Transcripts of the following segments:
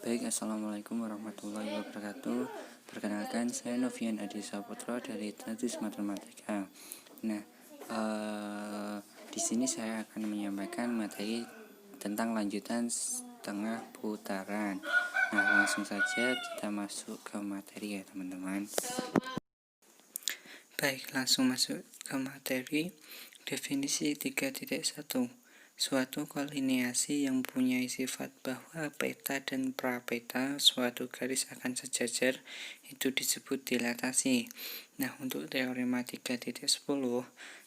Baik, Assalamualaikum warahmatullahi wabarakatuh. Perkenalkan, saya Novian Adi Saputra dari Tradis Matematika. Nah, di sini saya akan menyampaikan materi tentang lanjutan setengah putaran. Nah, langsung saja kita masuk ke materi ya teman-teman. Baik, langsung masuk ke materi. Definisi 3.1. Suatu kolineasi yang mempunyai sifat bahwa peta dan prapeta suatu garis akan sejajar itu disebut dilatasi. Nah, untuk teorema 3.10,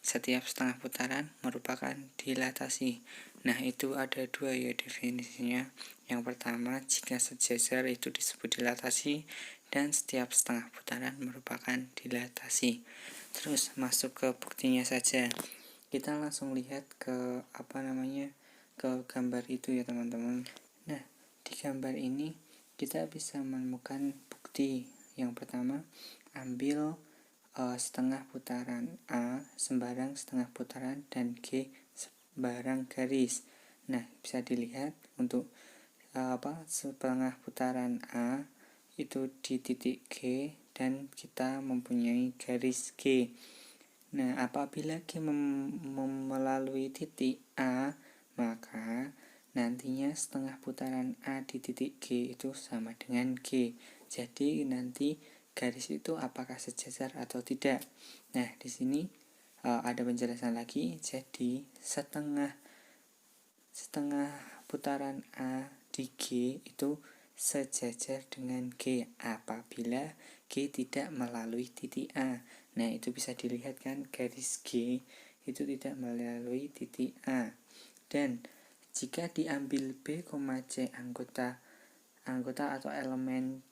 setiap setengah putaran merupakan dilatasi. Nah, itu ada dua ya definisinya. Yang pertama, jika sejajar itu disebut dilatasi, dan setiap setengah putaran merupakan dilatasi. Terus masuk ke buktinya saja. Kita langsung lihat ke ke gambar itu ya teman-teman. Nah, di gambar ini kita bisa menemukan bukti. Yang pertama, ambil setengah putaran A sembarang setengah putaran dan G sembarang garis. Nah, bisa dilihat untuk setengah putaran A itu di titik G dan kita mempunyai garis G. Nah, apabila G melalui titik A, maka nantinya setengah putaran A di titik G itu sama dengan G. Jadi nanti garis itu apakah sejajar atau tidak. Nah, di sini ada penjelasan lagi. Jadi setengah putaran A di G itu sejajar dengan G apabila G tidak melalui titik A. Nah, itu bisa dilihat kan, garis G itu tidak melalui titik A. Dan jika diambil B, C anggota atau elemen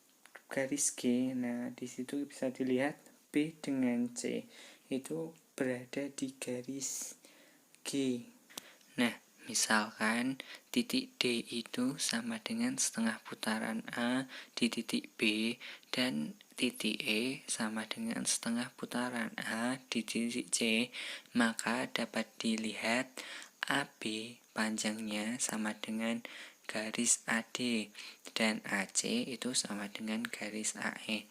garis G, nah di situ bisa dilihat B dengan C itu berada di garis G. Nah, misalkan titik D itu sama dengan setengah putaran A di titik B dan titik E sama dengan setengah putaran A di titik C, maka dapat dilihat AB panjangnya sama dengan garis AD dan AC itu sama dengan garis AE.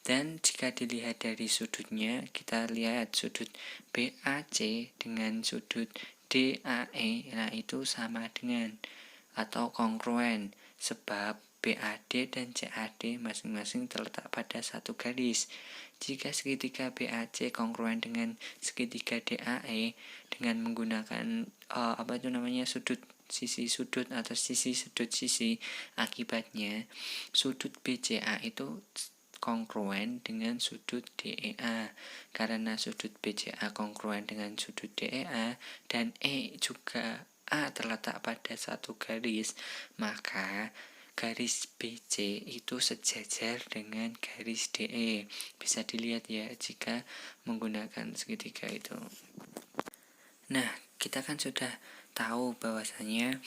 Dan jika dilihat dari sudutnya, kita lihat sudut BAC dengan sudut DAE, nah itu sama dengan atau kongruen, sebab BAD dan CAD masing-masing terletak pada satu garis. Jika segitiga BAC kongruen dengan segitiga DAE dengan menggunakan sudut sisi sudut atau sisi sudut sisi, akibatnya sudut BCA itu kongruen dengan sudut DEA. Karena sudut BCA kongruen dengan sudut DEA dan E juga A terletak pada satu garis, maka garis BC itu sejajar dengan garis DE. Bisa dilihat ya jika menggunakan segitiga itu. Nah, kita kan sudah tahu bahwasanya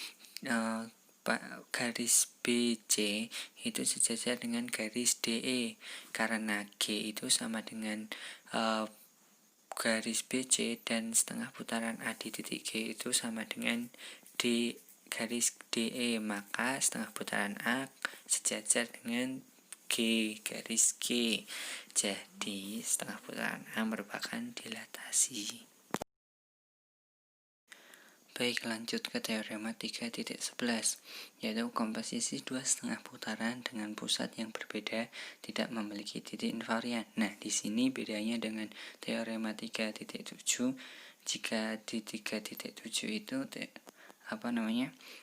garis BC itu sejajar dengan garis DE karena G itu sama dengan garis BC dan setengah putaran A di titik G itu sama dengan D garis DE, maka setengah putaran A sejajar dengan G garis G. Jadi setengah putaran A merupakan dilatasi. Baik, lanjut ke teorema 3.11, yaitu komposisi dua setengah putaran dengan pusat yang berbeda tidak memiliki titik invarian. Nah, di sini bedanya dengan teorema 3.7. Jika di 3.7 itu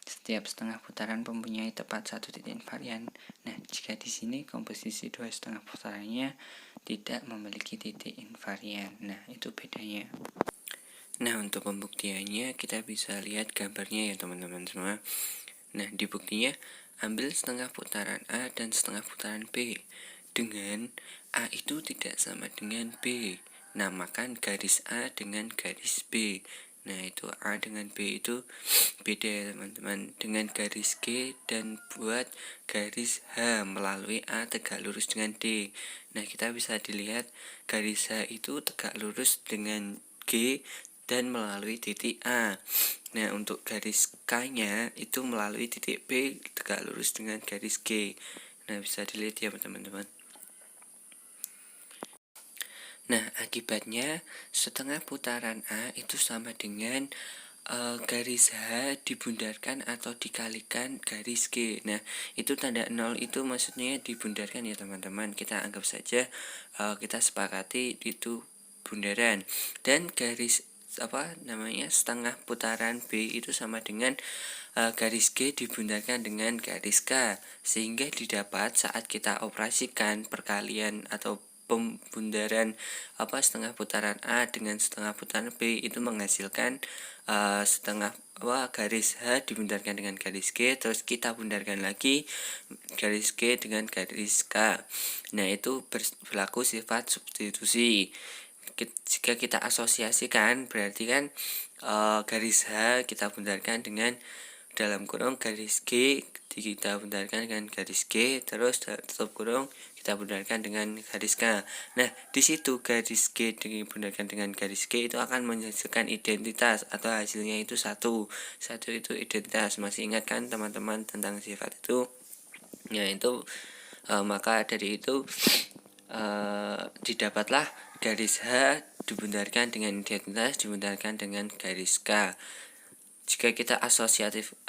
setiap setengah putaran mempunyai tepat satu titik invarian. Nah, jika di sini komposisi dua setengah putarannya tidak memiliki titik invarian. Nah, itu bedanya. Nah, untuk pembuktiannya kita bisa lihat gambarnya ya teman-teman semua. Nah, di buktinya ambil setengah putaran A dan setengah putaran B dengan A itu tidak sama dengan B. Namakan garis A dengan garis B. Nah, itu A dengan B itu beda ya teman-teman dengan garis G, dan buat garis H melalui A tegak lurus dengan D. Nah, kita bisa dilihat garis H itu tegak lurus dengan G dan melalui titik A. Nah, untuk garis K-nya itu melalui titik B tegak lurus dengan garis G. Nah, bisa dilihat ya teman-teman. Nah, akibatnya setengah putaran A itu sama dengan garis H dibundarkan atau dikalikan garis G. Nah, itu tanda 0 itu maksudnya dibundarkan ya teman-teman. Kita anggap saja kita sepakati itu bundaran. Dan garis setengah putaran B itu sama dengan garis G dibundarkan dengan garis K, sehingga didapat saat kita operasikan perkalian atau pembundaran setengah putaran A dengan setengah putaran B itu menghasilkan garis H dibundarkan dengan garis G, terus kita bundarkan lagi garis G dengan garis K. Nah, itu berlaku sifat substitusi. Jika kita asosiasikan, berarti kan garis H kita bundarkan dengan dalam kurung garis G, kita bundarkan dengan garis G, terus tutup kurung kita bundarkan dengan garis K. Nah, di situ garis G dibundarkan dengan garis G itu akan menghasilkan identitas atau hasilnya itu satu itu identitas. Masih ingat kan teman-teman tentang sifat itu? Ya, itu maka dari itu didapatlah garis H dibundarkan dengan identitas dibundarkan dengan garis K. Jika kita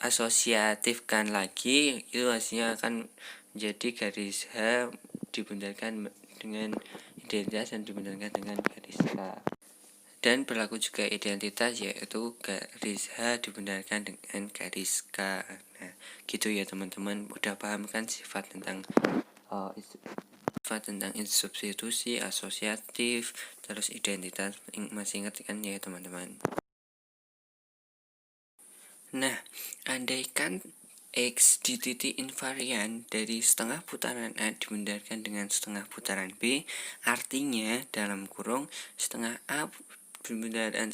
asosiatifkan lagi, itu hasilnya akan menjadi garis H dibundarkan dengan identitas dan dibundarkan dengan garis K. Dan berlaku juga identitas, yaitu garis H dibundarkan dengan garis K. Nah, gitu ya teman-teman. Udah paham kan sifat tentang substitusi, asosiatif, terus identitas, masih ingat kan ya teman-teman. Nah, andaikan X di titik invarian dari setengah putaran A dibundarkan dengan setengah putaran B, artinya dalam kurung setengah A dibundarkan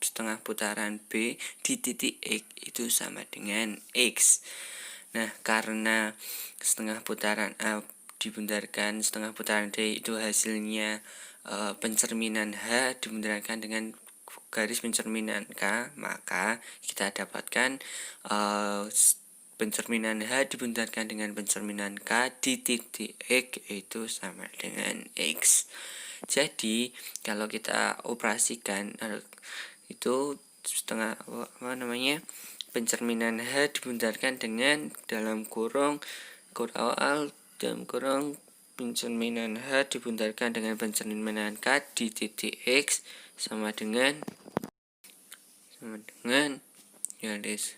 setengah putaran B di titik X itu sama dengan X. Nah, karena setengah putaran A dibundarkan setengah putaran D itu hasilnya pencerminan H dibundarkan dengan garis pencerminan K, maka kita dapatkan pencerminan H dibundarkan dengan pencerminan K di titik X itu sama dengan X. Jadi kalau kita operasikan itu pencerminan H dibundarkan dengan dalam kurung awal dalam kurung pencerminan H dibundarkan dengan pencerminan K di titik X sama dengan garis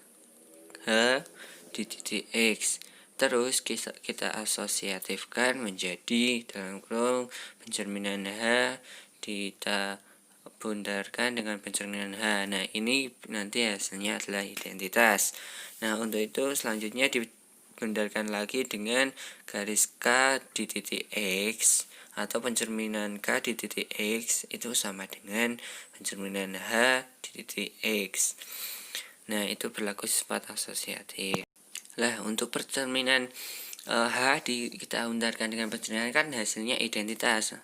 H di titik X. Terus kita asosiatifkan menjadi dalam kurung pencerminan H kita bundarkan dengan pencerminan H. Nah, ini nanti hasilnya adalah identitas. Nah, untuk itu selanjutnya dibundarkan lagi dengan garis K di titik X atau pencerminan K di titik X itu sama dengan pencerminan H di titik X. Nah, itu berlaku sifat asosiatif. Lah, untuk pencerminan H kita bundarkan dengan pencerminan kan hasilnya identitas.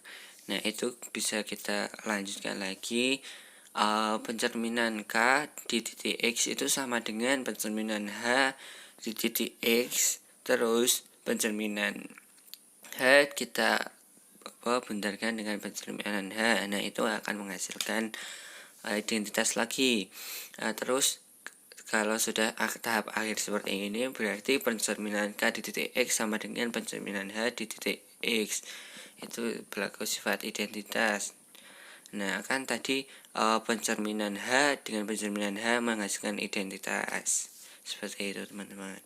Nah, itu bisa kita lanjutkan lagi. Pencerminan K di titik X itu sama dengan pencerminan H di titik X. Terus pencerminan H kita bundarkan dengan pencerminan H. Nah, itu akan menghasilkan identitas lagi. Terus kalau sudah tahap akhir seperti ini, berarti pencerminan K di titik X sama dengan pencerminan H di titik X. Itu berlaku sifat identitas. Nah, kan tadi pencerminan H dengan pencerminan H menghasilkan identitas. Seperti itu teman-teman.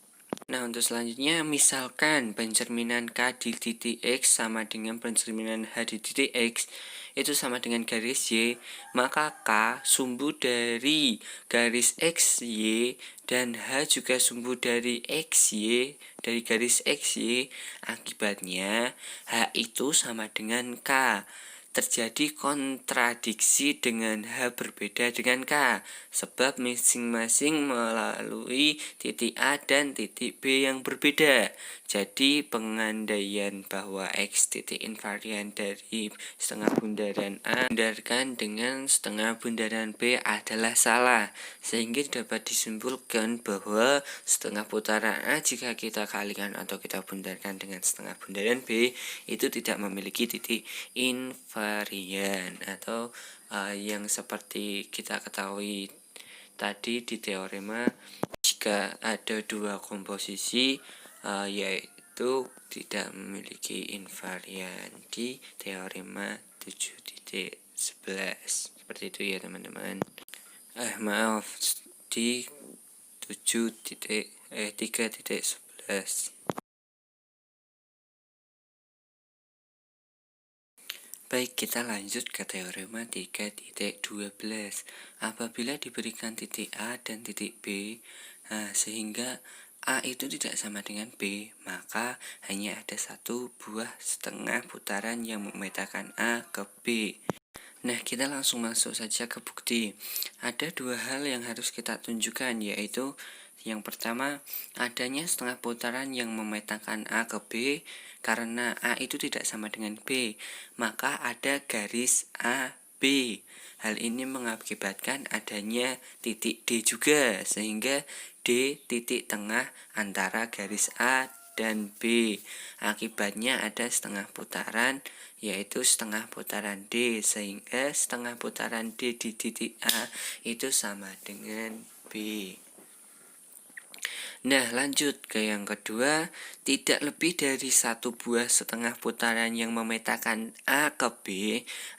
Nah, untuk selanjutnya, misalkan pencerminan K di titik X sama dengan pencerminan H di titik X itu sama dengan garis Y, maka K sumbu dari garis XY dan H juga sumbu dari XY, dari garis XY. Akibatnya H itu sama dengan K. terjadi kontradiksi dengan H berbeda dengan K, sebab masing-masing melalui titik A dan titik B yang berbeda. Jadi pengandaian bahwa X titik invarian dari setengah bundaran A bundarkan dengan setengah bundaran B adalah salah, sehingga dapat disimpulkan bahwa setengah putaran A jika kita kalikan atau kita bundarkan dengan setengah bundaran B itu tidak memiliki titik invarian atau yang seperti kita ketahui tadi di teorema, jika ada dua komposisi yaitu tidak memiliki invarian di teorema 7.11. Seperti itu ya teman-teman. Maaf, di 3.11. Baik, kita lanjut ke teorema 3.12. Apabila diberikan titik A dan titik B, sehingga A itu tidak sama dengan B, maka hanya ada satu buah setengah putaran yang memetakan A ke B. Nah, kita langsung masuk saja ke bukti. Ada dua hal yang harus kita tunjukkan, yaitu yang pertama, adanya setengah putaran yang memetakan A ke B. Karena A itu tidak sama dengan B, maka ada garis AB. Hal ini mengakibatkan adanya titik D juga, sehingga D titik tengah antara garis A dan B. Akibatnya ada setengah putaran, yaitu setengah putaran D, sehingga setengah putaran D di titik A itu sama dengan B. Nah, lanjut ke yang kedua, tidak lebih dari satu buah setengah putaran yang memetakan A ke B,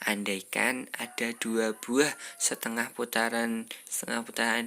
andaikan ada dua buah setengah putaran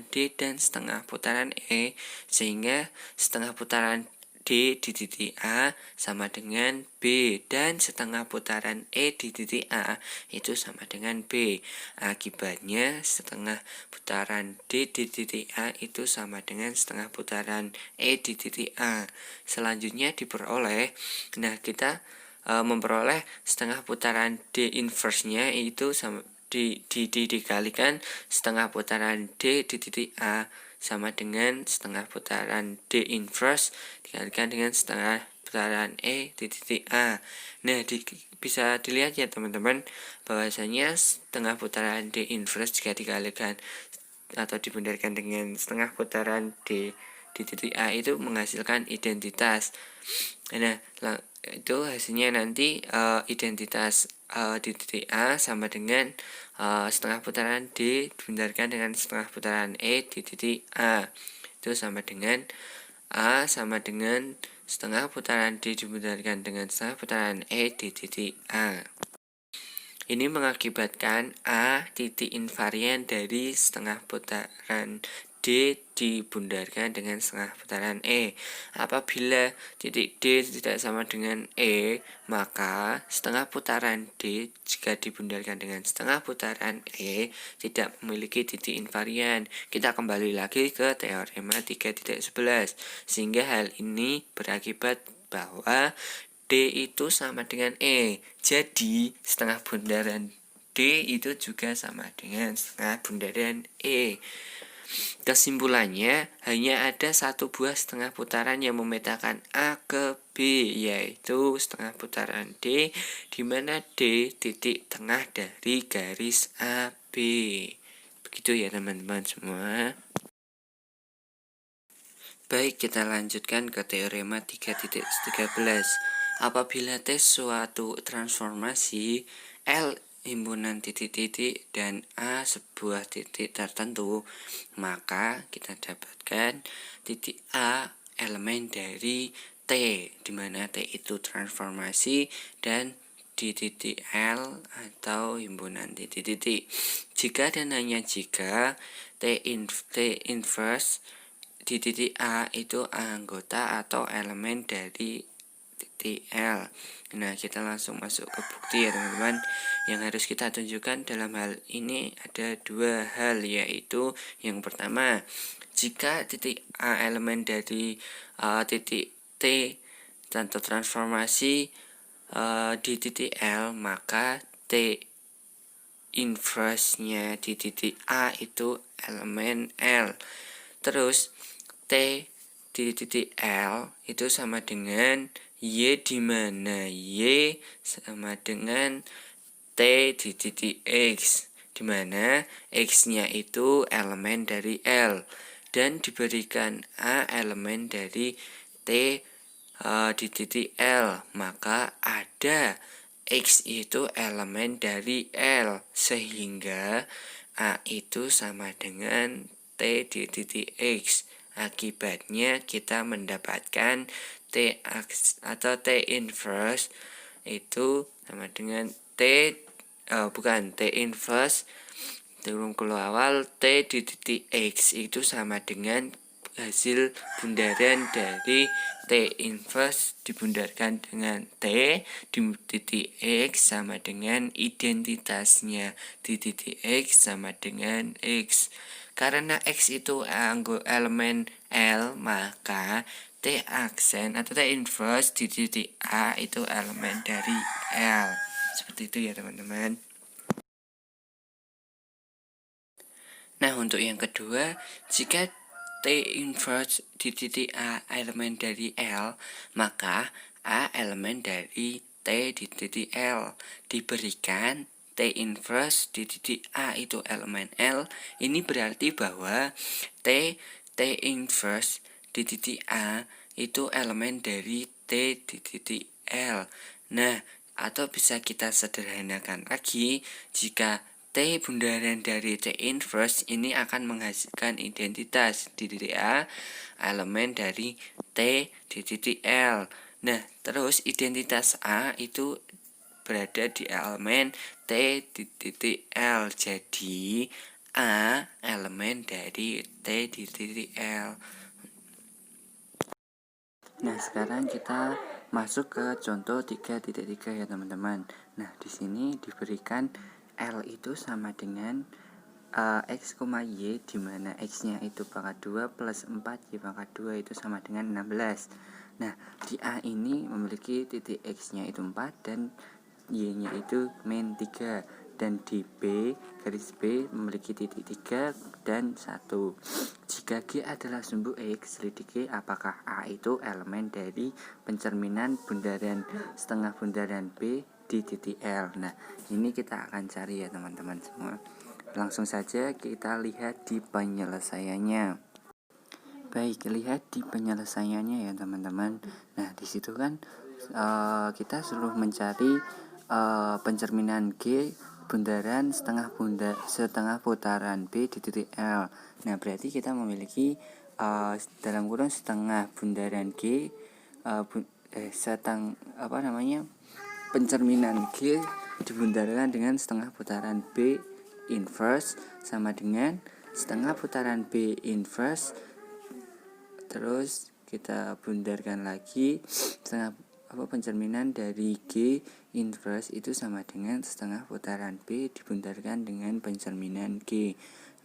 D dan setengah putaran E, sehingga setengah putaran D di titik A sama dengan B dan setengah putaran E di titik A itu sama dengan B. Akibatnya setengah putaran D di titik A itu sama dengan setengah putaran E di titik A. Selanjutnya diperoleh, nah kita memperoleh setengah putaran D inverse-nya itu sama dikalikan setengah putaran D di titik A sama dengan setengah putaran D inverse dikalikan dengan setengah putaran E di titik A. Nah, bisa dilihat ya teman-teman, bahwasanya setengah putaran D inverse jika dikalikan atau dibundarkan dengan setengah putaran D di titik A itu menghasilkan identitas. Nah, itu hasilnya nanti identitas di titik A sama dengan setengah putaran D dibundarkan dengan setengah putaran E di titik A. Itu sama dengan A sama dengan setengah putaran D dibundarkan dengan setengah putaran E di titik A. Ini mengakibatkan A titik invarian dari setengah putaran D dibundarkan dengan setengah putaran E. Apabila titik D tidak sama dengan E, maka setengah putaran D jika dibundarkan dengan setengah putaran E tidak memiliki titik invarian. Kita kembali lagi ke teorema 3.11, sehingga hal ini berakibat bahwa D itu sama dengan E. Jadi setengah bundaran D itu juga sama dengan setengah bundaran E. Kesimpulannya, hanya ada satu buah setengah putaran yang memetakan A ke B, yaitu setengah putaran D, di mana D titik tengah dari garis AB. Begitu ya teman-teman semua. Baik, kita lanjutkan ke teorema 3.13. Apabila T suatu transformasi L himpunan titik-titik dan A sebuah titik tertentu, maka kita dapatkan titik A elemen dari T, di mana T itu transformasi dan di titik L atau himpunan titik-titik. Jika dan hanya jika T inverse di titik A itu anggota atau elemen dari titik L. Nah, kita langsung masuk ke bukti ya teman-teman. Yang harus kita tunjukkan dalam hal ini ada dua hal, yaitu yang pertama, jika titik A elemen dari titik T atau transformasi di titik L, maka T inverse-nya di titik A itu elemen L. Terus T di titik L itu sama dengan Y, di mana Y sama dengan T di titik X, di mana X-nya itu elemen dari L, dan diberikan A elemen dari T di titik L, maka ada X itu elemen dari L, sehingga A itu sama dengan T di titik X. Akibatnya kita mendapatkan T atau T inverse itu sama dengan T inverse turun keluar awal T di titik X itu sama dengan hasil bundaran dari T inverse dibundarkan dengan T di titik X sama dengan identitasnya di titik X sama dengan X. Karena X itu elemen L, maka T aksen atau T inverse di titik A itu elemen dari L. Seperti itu ya teman-teman. Nah, untuk yang kedua, jika T inverse di titik A elemen dari L, maka A elemen dari T di titik L. Diberikan T inverse di titik A itu elemen L, ini berarti bahwa T inverse di titik A itu elemen dari T di titik L. Nah, atau bisa kita sederhanakan lagi, jika T bundaran dari T inverse ini akan menghasilkan identitas di titik A elemen dari T di titik L. Nah, terus identitas A itu berada di elemen T di titik L. Jadi A elemen dari T di titik L. Nah, sekarang kita masuk ke contoh 3.3 ya teman-teman. Nah, di sini diberikan L itu sama dengan X, Y, di mana X-nya itu pangkat 2 plus 4 Y pangkat 2 itu sama dengan 16. Nah, di A ini memiliki titik X-nya itu 4 dan Y-nya itu min 3, dan di B garis B memiliki titik 3 dan 1. Jika G adalah sumbu X, selidiki apakah A itu elemen dari pencerminan bundaran setengah bundaran B di titik L. Nah, ini kita akan cari ya teman-teman semua. Langsung saja kita lihat di penyelesaiannya. Baik, lihat di penyelesaiannya ya teman-teman. Nah, di situ kan kita suruh mencari pencerminan G bundaran setengah putaran B di titik L. Nah, berarti kita memiliki dalam kurung setengah bundaran G pencerminan G dibundarkan dengan setengah putaran B inverse sama dengan setengah putaran B inverse, terus kita bundarkan lagi setengah pencerminan dari G inverse itu sama dengan setengah putaran B dibundarkan dengan pencerminan G.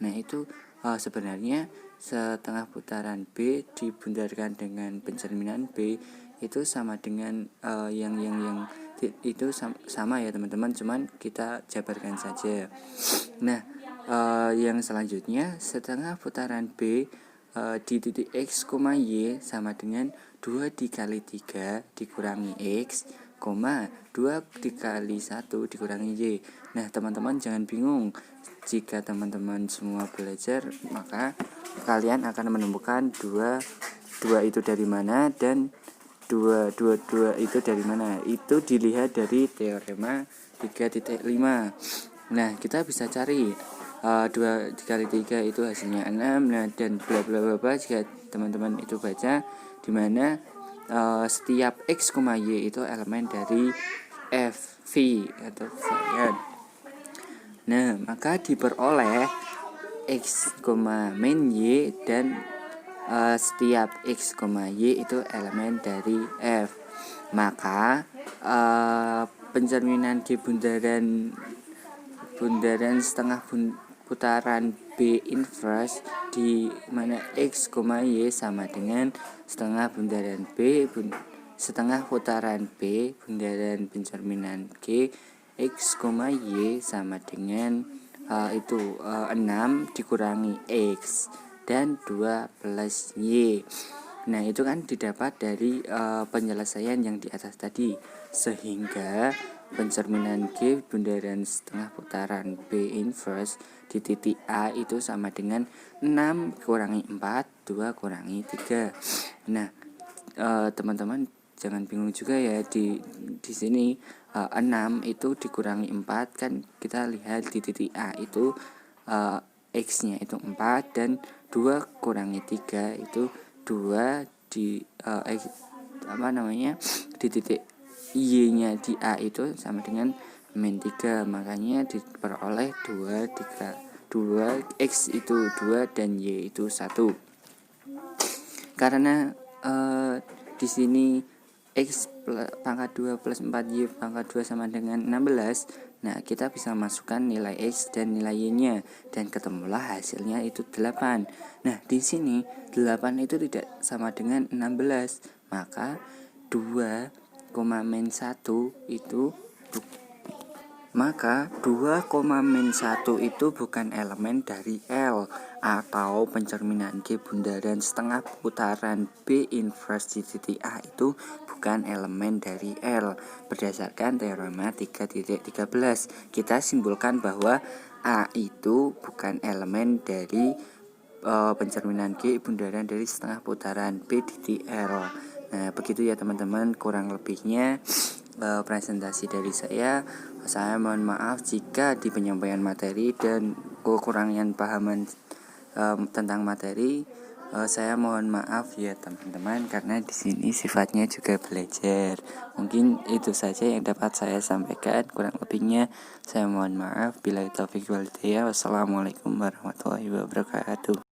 Nah, itu sebenarnya setengah putaran B dibundarkan dengan pencerminan B itu sama dengan yang itu sama ya teman-teman, cuman kita jabarkan saja. Nah, yang selanjutnya setengah putaran B di titik X, Y sama dengan 2 dikali 3 dikurangi X, 2 dikali 1 dikurangi Y. Nah, teman-teman jangan bingung. Jika teman-teman semua belajar, maka kalian akan menemukan 2 itu dari mana dan 2 itu dari mana. Itu dilihat dari teorema 3.5. Nah, kita bisa cari 2 dikali 3 itu hasilnya 6. Nah, dan bla bla bla jika teman-teman itu baca, di mana setiap X, Y itu elemen dari F, V atau varian. Nah, maka diperoleh X, min Y dan setiap X, Y itu elemen dari F. Maka pencerminan G bundaran setengah putaran B inverse di mana X, Y sama dengan setengah bundaran B setengah putaran B bundaran pencerminan G X, Y sama dengan 6 dikurangi X dan 2 plus Y. Nah itu kan didapat dari penyelesaian yang di atas tadi, sehingga pencerminan G bundaran setengah putaran B inverse di titik A itu sama dengan 6 kurangi 4, 2 kurangi 3. Nah teman-teman jangan bingung juga ya, di sini 6 itu dikurangi 4 kan kita lihat di titik A itu X-nya itu 4 dan 2 kurangi 3 itu 2 di di titik Y-nya di A itu sama dengan min 3, makanya diperoleh 2 X itu 2 dan Y itu 1. Karena di sini X pangkat 2 plus 4Y pangkat 2 sama dengan 16. Nah kita bisa masukkan nilai X dan nilai Y-nya dan ketemulah hasilnya itu 8. Nah di sini 8 itu tidak sama dengan 16, maka 2, min 1 itu maka 2, min 1 itu bukan elemen dari L atau pencerminan G bundaran setengah putaran B inverse di titik A itu bukan elemen dari L. Berdasarkan teorema 3.13 kita simpulkan bahwa A itu bukan elemen dari pencerminan G bundaran dari setengah putaran B di L. Nah begitu ya teman-teman, kurang lebihnya presentasi dari saya mohon maaf jika di penyampaian materi dan kekurangan pahaman tentang materi. Saya mohon maaf ya teman-teman, karena di sini sifatnya juga belajar. Mungkin itu saja yang dapat saya sampaikan, kurang lebihnya saya mohon maaf. Billahi taufiq wal hidayah. Wassalamualaikum warahmatullahi wabarakatuh.